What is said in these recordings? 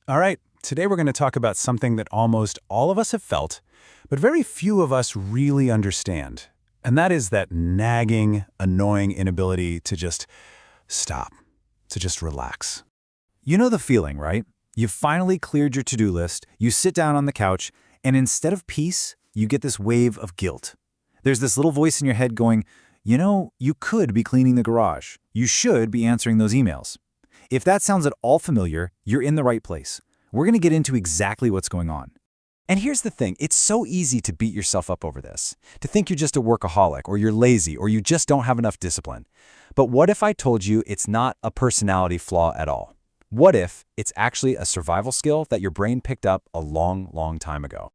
All right, today we're going to talk about something that almost all of us have felt, but very few of us really understand. And that is that nagging, annoying inability to just stop, to just relax. You know the feeling, right? You've finally cleared your to-do list, you sit down on the couch, and instead of peace, you get this wave of guilt. There's this little voice in your head going, you could be cleaning the garage. You should be answering those emails. If that sounds at all familiar, you're in the right place. We're going to get into exactly what's going on. And here's the thing, it's so easy to beat yourself up over this, to think you're just a workaholic, or you're lazy, or you just don't have enough discipline. But what if I told you it's not a personality flaw at all? What if it's actually a survival skill that your brain picked up a long, long time ago?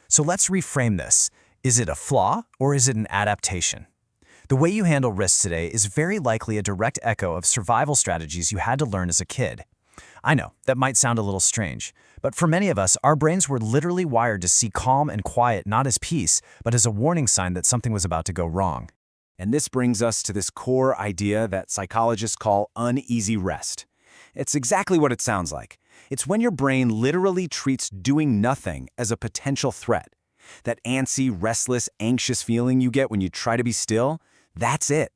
So let's reframe this. Is it a flaw, or is it an adaptation? The way you handle risks today is very likely a direct echo of survival strategies you had to learn as a kid. I know, that might sound a little strange, but for many of us, our brains were literally wired to see calm and quiet not as peace, but as a warning sign that something was about to go wrong. And this brings us to this core idea that psychologists call uneasy rest. It's exactly what it sounds like. It's when your brain literally treats doing nothing as a potential threat. That antsy, restless, anxious feeling you get when you try to be still, that's it.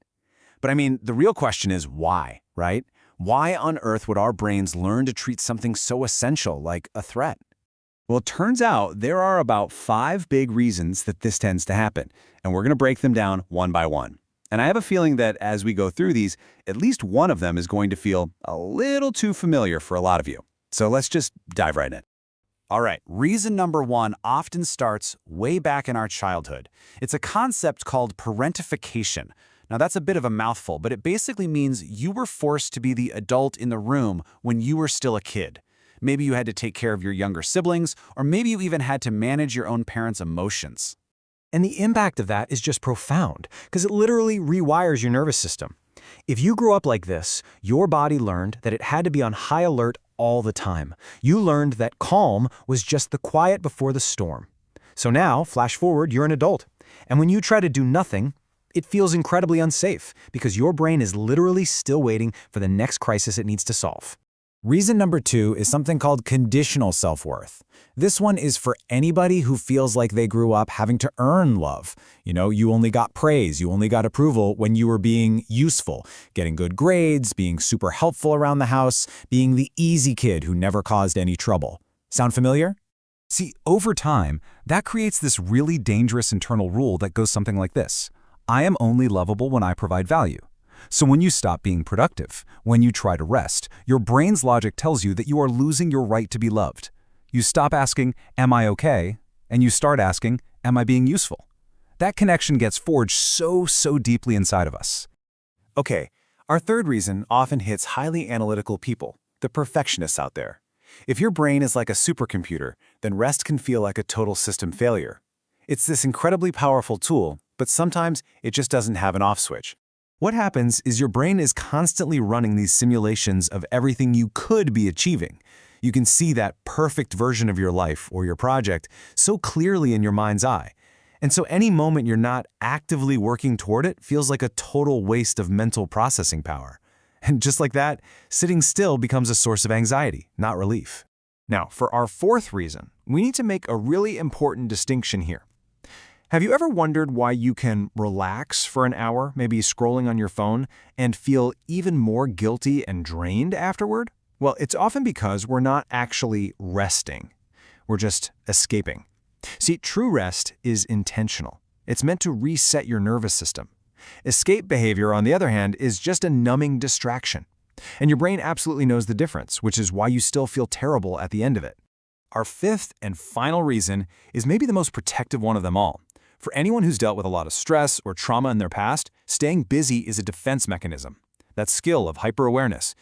But I mean, the real question is why, right? Why on earth would our brains learn to treat something so essential like a threat? Well, it turns out there are about 5 big reasons that this tends to happen, and we're going to break them down one by one. And I have a feeling that as we go through these, at least one of them is going to feel a little too familiar for a lot of you. So let's just dive right in. All right, reason number 1 often starts way back in our childhood. It's a concept called parentification. Now that's a bit of a mouthful, but it basically means you were forced to be the adult in the room when you were still a kid. Maybe you had to take care of your younger siblings, or maybe you even had to manage your own parents' emotions. And the impact of that is just profound, because it literally rewires your nervous system. If you grew up like this, your body learned that it had to be on high alert all the time. You learned that calm was just the quiet before the storm. So now, flash forward, you're an adult. And when you try to do nothing, it feels incredibly unsafe because your brain is literally still waiting for the next crisis it needs to solve. Reason number 2 is something called conditional self-worth. This one is for anybody who feels like they grew up having to earn love. You only got praise, you only got approval when you were being useful, getting good grades, being super helpful around the house, being the easy kid who never caused any trouble. Sound familiar? See, over time, that creates this really dangerous internal rule that goes something like this. I am only lovable when I provide value. So when you stop being productive, when you try to rest, your brain's logic tells you that you are losing your right to be loved. You stop asking, am I okay? And you start asking, am I being useful? That connection gets forged so deeply inside of us. Okay, our third reason often hits highly analytical people, the perfectionists out there. If your brain is like a supercomputer, then rest can feel like a total system failure. It's this incredibly powerful tool, but sometimes it just doesn't have an off switch. What happens is your brain is constantly running these simulations of everything you could be achieving. You can see that perfect version of your life or your project so clearly in your mind's eye. And so any moment you're not actively working toward it feels like a total waste of mental processing power. And just like that, sitting still becomes a source of anxiety, not relief. Now, for our 4th reason, we need to make a really important distinction here. Have you ever wondered why you can relax for an hour, maybe scrolling on your phone, and feel even more guilty and drained afterward? Well, it's often because we're not actually resting. We're just escaping. See, true rest is intentional. It's meant to reset your nervous system. Escape behavior, on the other hand, is just a numbing distraction. And your brain absolutely knows the difference, which is why you still feel terrible at the end of it. Our 5th and final reason is maybe the most protective one of them all. For anyone who's dealt with a lot of stress or trauma in their past, staying busy is a defense mechanism. That skill of hyper-awareness,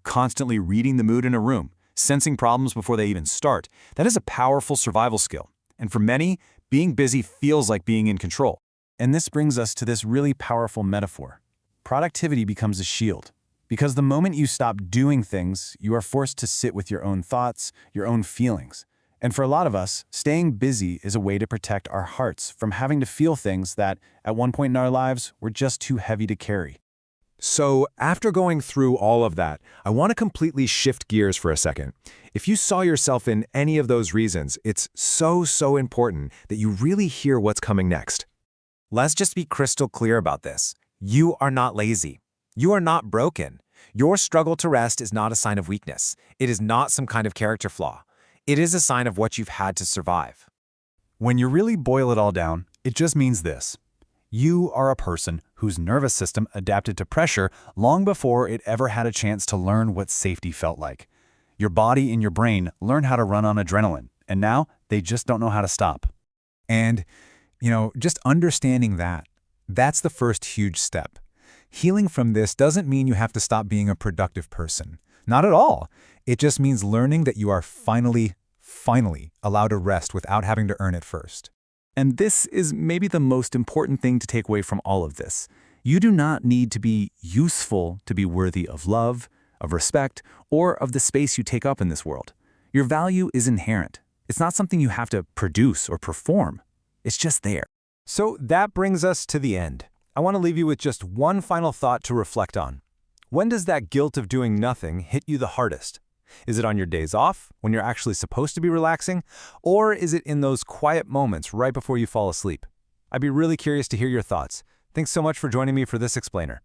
constantly reading the mood in a room, sensing problems before they even start, that is a powerful survival skill. And for many, being busy feels like being in control. And this brings us to this really powerful metaphor. Productivity becomes a shield. Because the moment you stop doing things, you are forced to sit with your own thoughts, your own feelings. And for a lot of us, staying busy is a way to protect our hearts from having to feel things that, at one point in our lives, were just too heavy to carry. So after going through all of that, I want to completely shift gears for a second. If you saw yourself in any of those reasons, it's so important that you really hear what's coming next. Let's just be crystal clear about this. You are not lazy. You are not broken. Your struggle to rest is not a sign of weakness. It is not some kind of character flaw. It is a sign of what you've had to survive. When you really boil it all down, it just means this. You are a person whose nervous system adapted to pressure long before it ever had a chance to learn what safety felt like. Your body and your brain learn how to run on adrenaline, and now they just don't know how to stop. And, just understanding that's the first huge step. Healing from this doesn't mean you have to stop being a productive person. Not at all. It just means learning that you are finally allowed to rest without having to earn it first. And this is maybe the most important thing to take away from all of this. You do not need to be useful to be worthy of love, of respect, or of the space you take up in this world. Your value is inherent. It's not something you have to produce or perform. It's just there. So that brings us to the end. I want to leave you with just one final thought to reflect on. When does that guilt of doing nothing hit you the hardest? Is it on your days off, when you're actually supposed to be relaxing? Or is it in those quiet moments right before you fall asleep? I'd be really curious to hear your thoughts. Thanks so much for joining me for this explainer.